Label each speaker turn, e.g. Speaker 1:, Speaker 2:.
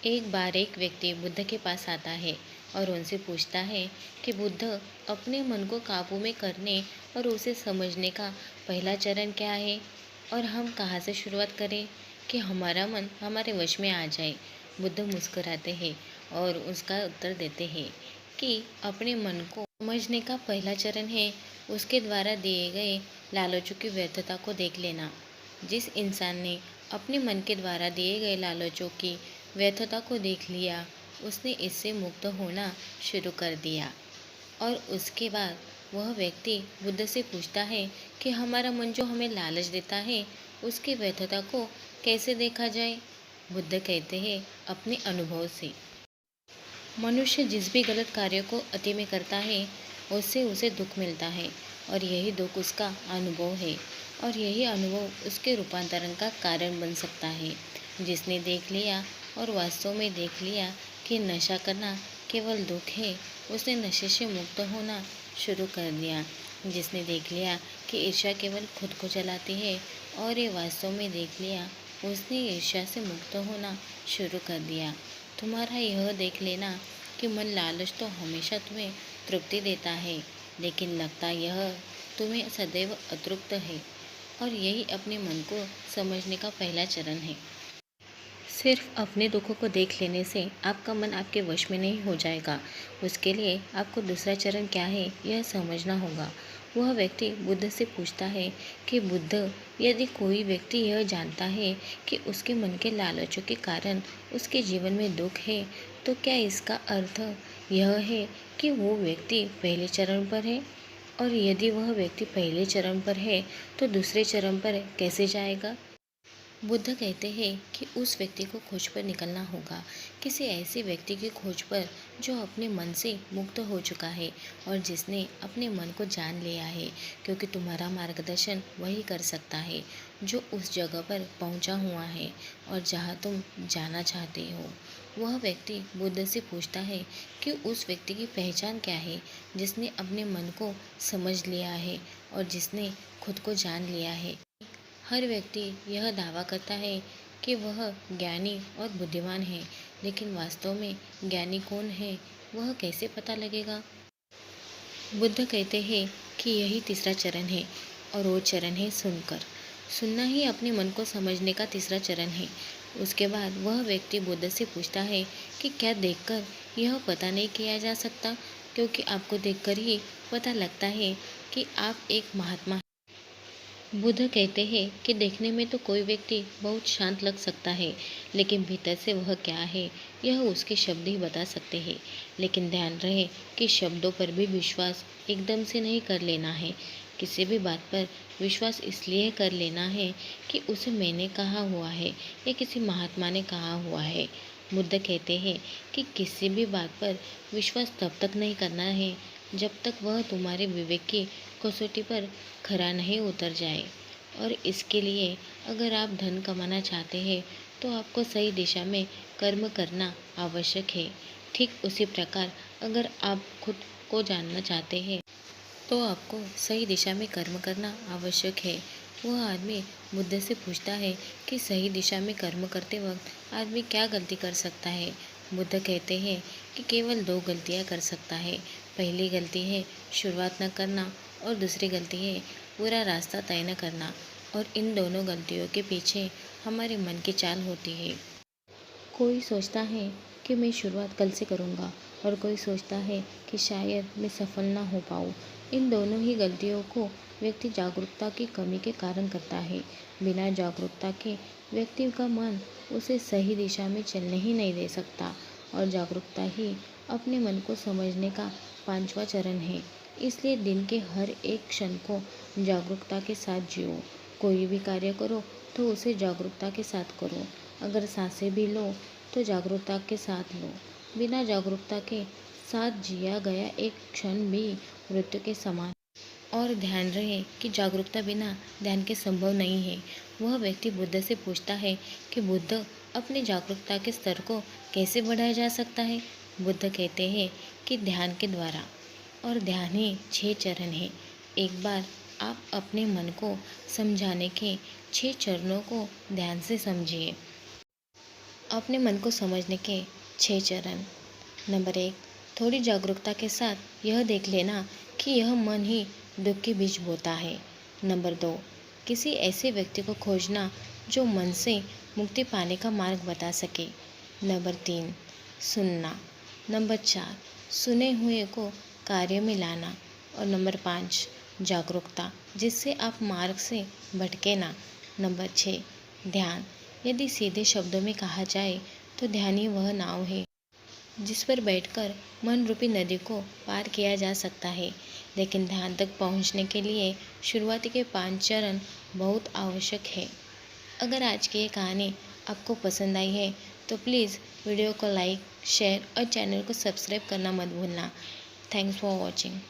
Speaker 1: एक बार एक व्यक्ति बुद्ध के पास आता है और उनसे पूछता है कि बुद्ध, अपने मन को काबू में करने और उसे समझने का पहला चरण क्या है और हम कहाँ से शुरुआत करें कि हमारा मन हमारे वश में आ जाए। बुद्ध मुस्कुराते हैं और उसका उत्तर देते हैं कि अपने मन को समझने का पहला चरण है उसके द्वारा दिए गए लालचों की व्यर्थता को देख लेना। जिस इंसान ने अपने मन के द्वारा दिए गए लालचों की व्यर्थता को देख लिया, उसने इससे मुक्त होना शुरू कर दिया। और उसके बाद वह व्यक्ति बुद्ध से पूछता है कि हमारा मन जो हमें लालच देता है, उसकी व्यर्थता को कैसे देखा जाए। बुद्ध कहते हैं, अपने अनुभव से। मनुष्य जिस भी गलत कार्य को अति में करता है, उससे उसे दुख मिलता है और यही दुख उसका अनुभव है और यही अनुभव उसके रूपांतरण का कारण बन सकता है। जिसने देख लिया और वास्तव में देख लिया कि नशा करना केवल दुख है, उसने नशे से मुक्त होना शुरू कर दिया। जिसने देख लिया कि ईर्ष्या केवल खुद को जलाती है और ये वास्तव में देख लिया, उसने ईर्ष्या से मुक्त होना शुरू कर दिया। तुम्हारा यह देख लेना कि मन लालच तो हमेशा तुम्हें तृप्ति देता है, लेकिन लगता यह तुम्हें सदैव अतृप्त है, और यही अपने मन को समझने का पहला चरण है। सिर्फ अपने दुखों को देख लेने से आपका मन आपके वश में नहीं हो जाएगा। उसके लिए आपको दूसरा चरण क्या है यह समझना होगा। वह व्यक्ति बुद्ध से पूछता है कि बुद्ध, यदि कोई व्यक्ति यह जानता है कि उसके मन के लालचों के कारण उसके जीवन में दुख है, तो क्या इसका अर्थ यह है कि वो व्यक्ति पहले चरण पर है? और यदि वह व्यक्ति पहले चरण पर है, तो दूसरे चरण पर कैसे जाएगा? बुद्ध कहते हैं कि उस व्यक्ति को खोज पर निकलना होगा, किसी ऐसे व्यक्ति की खोज पर जो अपने मन से मुक्त हो चुका है और जिसने अपने मन को जान लिया है, क्योंकि तुम्हारा मार्गदर्शन वही कर सकता है जो उस जगह पर पहुंचा हुआ है और जहां तुम जाना चाहते हो। वह व्यक्ति बुद्ध से पूछता है कि उस व्यक्ति की पहचान क्या है जिसने अपने मन को समझ लिया है और जिसने खुद को जान लिया है। हर व्यक्ति यह दावा करता है कि वह ज्ञानी और बुद्धिमान है, लेकिन वास्तव में ज्ञानी कौन है वह कैसे पता लगेगा? बुद्ध कहते हैं कि यही तीसरा चरण है और वो चरण है सुनकर। सुनना ही अपने मन को समझने का तीसरा चरण है। उसके बाद वह व्यक्ति बुद्ध से पूछता है कि क्या देखकर यह पता नहीं किया जा सकता, क्योंकि आपको देखकर ही पता लगता है कि आप एक महात्मा। बुद्ध कहते हैं कि देखने में तो कोई व्यक्ति बहुत शांत लग सकता है, लेकिन भीतर से वह क्या है यह उसके शब्द ही बता सकते हैं। लेकिन ध्यान रहे कि शब्दों पर भी विश्वास एकदम से नहीं कर लेना है। किसी भी बात पर विश्वास इसलिए कर लेना है कि उसे मैंने कहा हुआ है या किसी महात्मा ने कहा हुआ है। बुद्ध कहते हैं कि किसी भी बात पर विश्वास तब तक नहीं करना है जब तक वह तुम्हारे विवेक की कसौटी पर खरा नहीं उतर जाए। और इसके लिए अगर आप धन कमाना चाहते हैं तो आपको सही दिशा में कर्म करना आवश्यक है। ठीक उसी प्रकार अगर आप खुद को जानना चाहते हैं तो आपको सही दिशा में कर्म करना आवश्यक है। वह आदमी बुद्ध से पूछता है कि सही दिशा में कर्म करते वक्त आदमी क्या गलती कर सकता है। बुद्ध कहते हैं कि केवल दो गलतियां कर सकता है। पहली गलती है शुरुआत न करना और दूसरी गलती है पूरा रास्ता तय न करना। और इन दोनों गलतियों के पीछे हमारे मन की चाल होती है। कोई सोचता है कि मैं शुरुआत कल से करूँगा और कोई सोचता है कि शायद मैं सफल ना हो पाऊँ। इन दोनों ही गलतियों को व्यक्ति जागरूकता की कमी के कारण करता है। बिना जागरूकता के व्यक्ति का मन उसे सही दिशा में चलने ही नहीं दे सकता, और जागरूकता ही अपने मन को समझने का पांचवा चरण है। इसलिए दिन के हर एक क्षण को जागरूकता के साथ जियो। कोई भी कार्य करो तो उसे जागरूकता के साथ करो। अगर सांसें भी लो तो जागरूकता के साथ लो। बिना जागरूकता के साथ जिया गया एक क्षण भी मृत्यु के समान। और ध्यान रहे कि जागरूकता बिना ध्यान के संभव नहीं है। वह व्यक्ति बुद्ध से पूछता है कि बुद्ध, अपनी जागरूकता के स्तर को कैसे बढ़ाया जा सकता है? बुद्ध कहते हैं कि ध्यान के द्वारा, और ध्यान ही 6 चरण है। एक बार आप अपने मन को समझाने के 6 चरणों को ध्यान से समझिए। अपने मन को समझने के 6 चरण। नंबर 1, थोड़ी जागरूकता के साथ यह देख लेना कि यह मन ही दुख के बीज बोता है। नंबर 2, किसी ऐसे व्यक्ति को खोजना जो मन से मुक्ति पाने का मार्ग बता सके। नंबर 3, सुनना। नंबर 4, सुने हुए को कार्य में लाना। और नंबर 5, जागरूकता, जिससे आप मार्ग से भटके ना। नंबर 6, ध्यान। यदि सीधे शब्दों में कहा जाए तो ध्यान ही वह नाव है जिस पर बैठकर मन रूपी नदी को पार किया जा सकता है। लेकिन ध्यान तक पहुंचने के लिए शुरुआती के 5 चरण बहुत आवश्यक है। अगर आज की ये कहानी आपको पसंद आई है तो प्लीज़ वीडियो को लाइक, शेयर और चैनल को सब्सक्राइब करना मत भूलना। Thanks for watching.